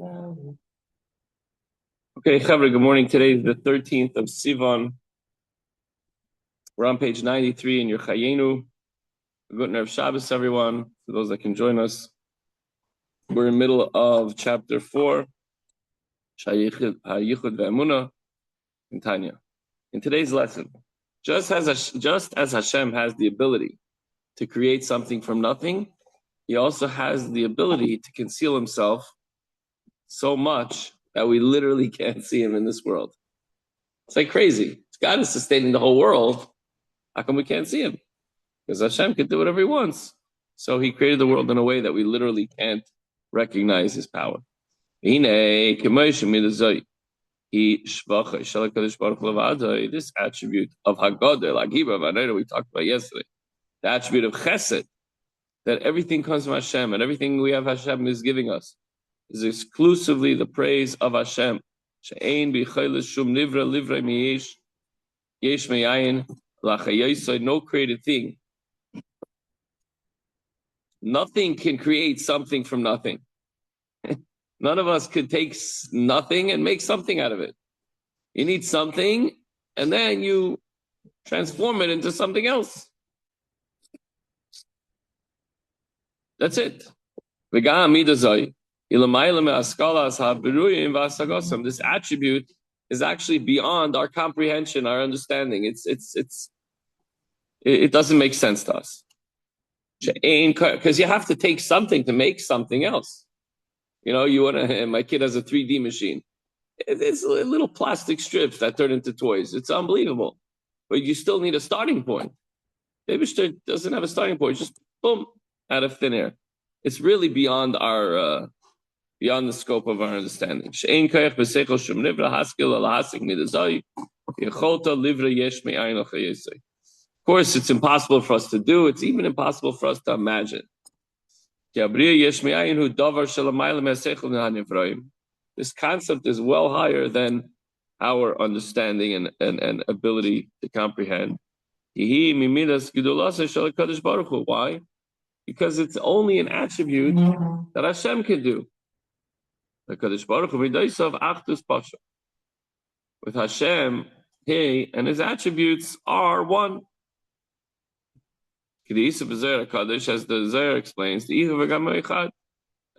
Okay, Chavre, good morning. Today is the 13th of Sivan. We're on page 93 in your Chayenu. Good Nerve Shabbos, everyone. For those that can join us, we're in the middle of chapter 4, Hayichud Ve'emunah, in Tanya. In today's lesson, just as Hashem has the ability to create something from nothing, he also has the ability to conceal himself so much that we literally can't see him in this world. It's like crazy. God is sustaining the whole world. How come we can't see him? Because Hashem can do whatever he wants. So he created the world in a way that we literally can't recognize his power. This attribute of Haggadah, we talked about yesterday, the attribute of Chesed, that everything comes from Hashem and everything we have Hashem is giving us, is exclusively the praise of Hashem. No created thing. Nothing can create something from nothing. None of us could take nothing and make something out of it. You need something, and then you transform it into something else. That's it. This attribute is actually beyond our comprehension, our understanding. It doesn't make sense to us. Because you have to take something to make something else. You know, my kid has a 3D machine. It's little plastic strips that turn into toys. It's unbelievable. But you still need a starting point. Baby doesn't have a starting point. Just boom, out of thin air. It's really beyond beyond the scope of our understanding. Of course, it's impossible for us to do. It's even impossible for us to imagine. This concept is well higher than our understanding and ability to comprehend. Why? Because it's only an attribute that Hashem can do. With Hashem, He and His attributes are one. As the Zohar explains,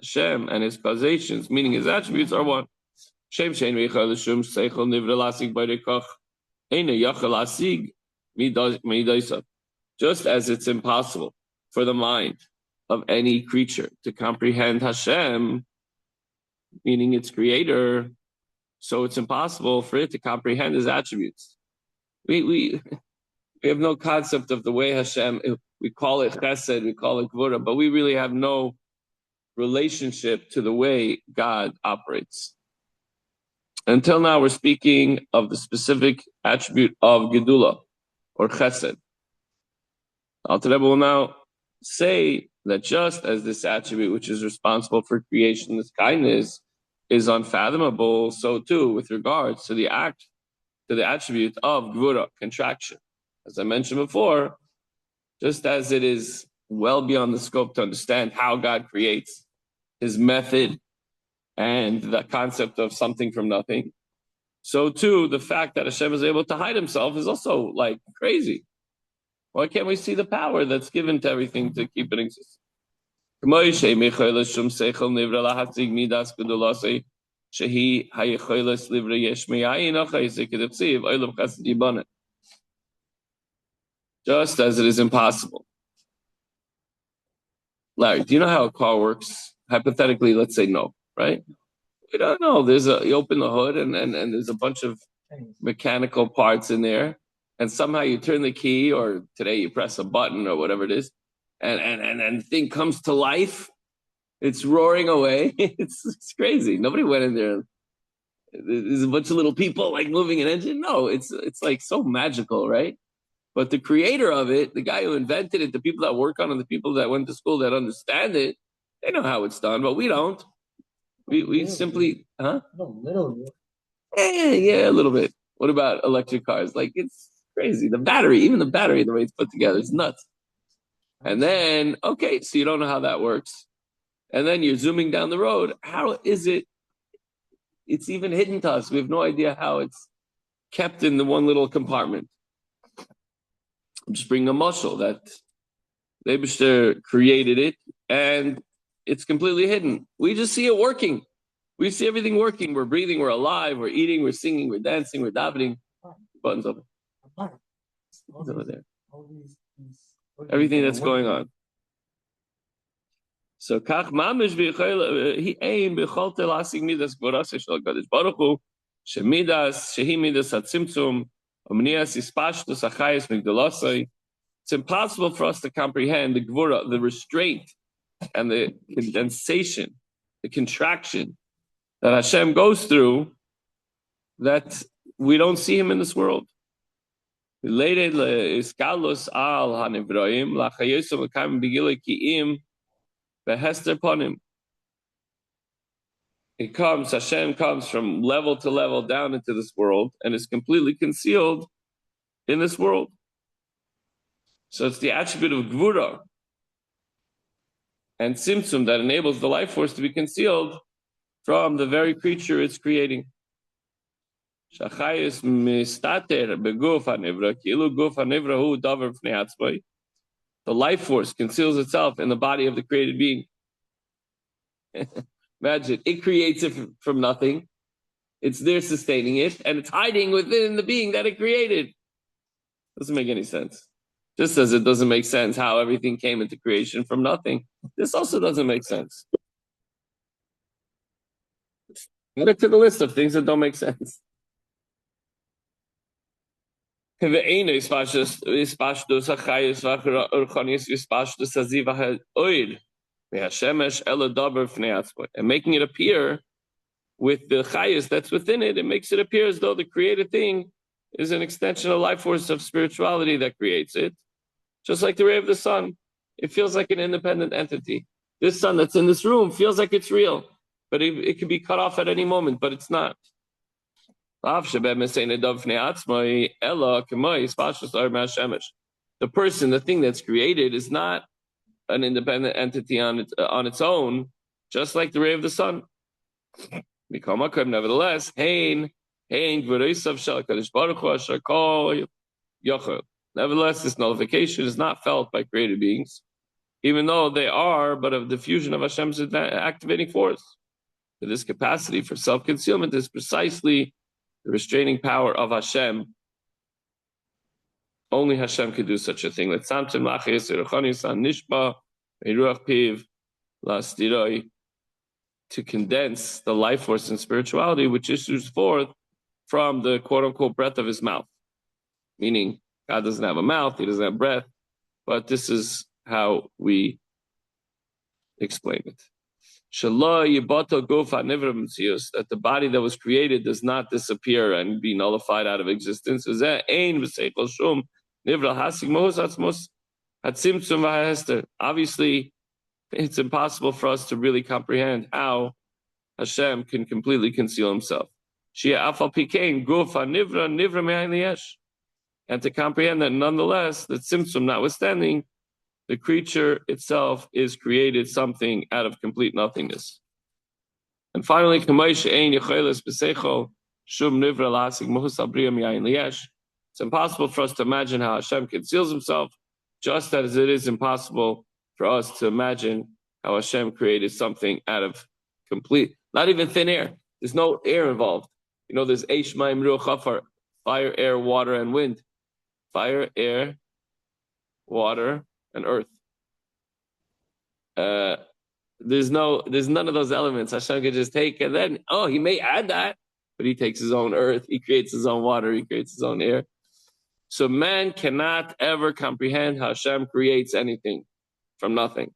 Hashem and His causations, meaning His attributes, are one. Just as it's impossible for the mind of any creature to comprehend Hashem, meaning its creator, so it's impossible for it to comprehend His attributes. We have no concept of the way Hashem, we call it chesed, we call it gvura, but we really have no relationship to the way God operates. Until now, we're speaking of the specific attribute of gedula, or chesed. Alter Rebbe will now say that just as this attribute, which is responsible for creation, this kindness, is unfathomable, so too with regards to the attribute of gvura, contraction. As I mentioned before, just as it is well beyond the scope to understand how God creates, His method, and the concept of something from nothing, so too the fact that Hashem is able to hide Himself is also like crazy. Why can't we see the power that's given to everything to keep it existing? Just as it is impossible. Larry, do you know how a car works? Hypothetically, let's say no, right? We don't know. You open the hood and there's a bunch of mechanical parts in there, and somehow you turn the key, or today you press a button or whatever it is, and the thing comes to life. It's roaring away. It's crazy. Nobody went in there. There's a bunch of little people like moving an engine. No, it's like so magical, right? But the creator of it, the guy who invented it, the people that work on it, the people that went to school that understand it, they know how it's done, but we don't. We simply, huh? No, literally. Yeah, a little bit. What about electric cars? Like, it's crazy. The battery, the way it's put together, is nuts. And then, okay, so you don't know how that works. And then you're zooming down the road. How is it it's even hidden to us. We have no idea how it's kept in the one little compartment. I'm just bringing a muscle that the Eibishter created it, and it's completely hidden. We just see it working. We see everything working. We're breathing, we're alive, we're eating, we're singing, we're dancing, we're davening. Buttons over. It's over there. Everything that's going on. So kach mamish he aim b'chol telasig midas gvorase shel Hakadosh Baruch Hu shemidas shehi midas hatzimtzum omnias ispashtus achayis migdalosai. It's impossible for us to comprehend the gvura, the restraint, and the condensation, the contraction that Hashem goes through, that we don't see Him in this world. Related iskalos al hanivroim lachayosam l'kayim b'gilei ki'im behester ponim. Hashem comes from level to level down into this world and is completely concealed in this world. So it's the attribute of gvura and tzimtzum that enables the life force to be concealed from the very creature it's creating. Shachayis mistater beguf hanivra kilu guf hanivra hu davar fnei atzmai. The life force conceals itself in the body of the created being. Imagine, it creates it from nothing. It's there sustaining it, and it's hiding within the being that it created. Doesn't make any sense. Just as it doesn't make sense how everything came into creation from nothing, this also doesn't make sense. Add it to the list of things that don't make sense. And making it appear with the chayis that's within it, it makes it appear as though the created thing is an extension of life force of spirituality that creates it. Just like the ray of the sun, it feels like an independent entity. This sun that's in this room feels like it's real, but it can be cut off at any moment, but it's not. The person, the thing that's created, is not an independent entity on its own, just like the ray of the sun. Nevertheless, this nullification is not felt by created beings, even though they are but of diffusion of Hashem's activating force. This capacity for self-concealment is precisely the restraining power of Hashem. Only Hashem could do such a thing. To condense the life force and spirituality which issues forth from the quote-unquote breath of His mouth. Meaning, God doesn't have a mouth, He doesn't have breath, but this is how we explain it. That the body that was created does not disappear and be nullified out of existence. Obviously, it's impossible for us to really comprehend how Hashem can completely conceal Himself. And to comprehend that nonetheless, that tzimtzum notwithstanding, the creature itself is created something out of complete nothingness. And finally, it's impossible for us to imagine how Hashem conceals Himself, just as it is impossible for us to imagine how Hashem created something out of complete, not even thin air. There's no air involved. You know, there's Eish, Mayim, Ruach, Chafar, fire, air, water, and wind. Fire, air, water, and earth. There's none of those elements. Hashem could just take, and then, He may add that, but He takes His own earth, He creates His own water, He creates His own air. So man cannot ever comprehend how Hashem creates anything from nothing.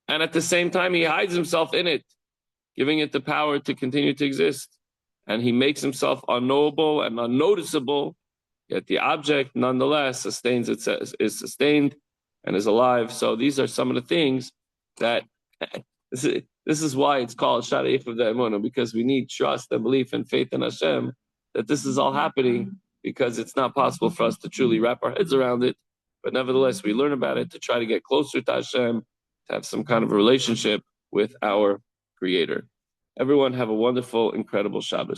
And at the same time, He hides Himself in it, giving it the power to continue to exist. And He makes Himself unknowable and unnoticeable, yet the object nonetheless is sustained and is alive. So these are some of the things that, this is why it's called Sharei of the Emunah, because we need trust and belief and faith in Hashem that this is all happening, because it's not possible for us to truly wrap our heads around it. But nevertheless, we learn about it to try to get closer to Hashem, to have some kind of a relationship with our Creator. Everyone have a wonderful, incredible Shabbos.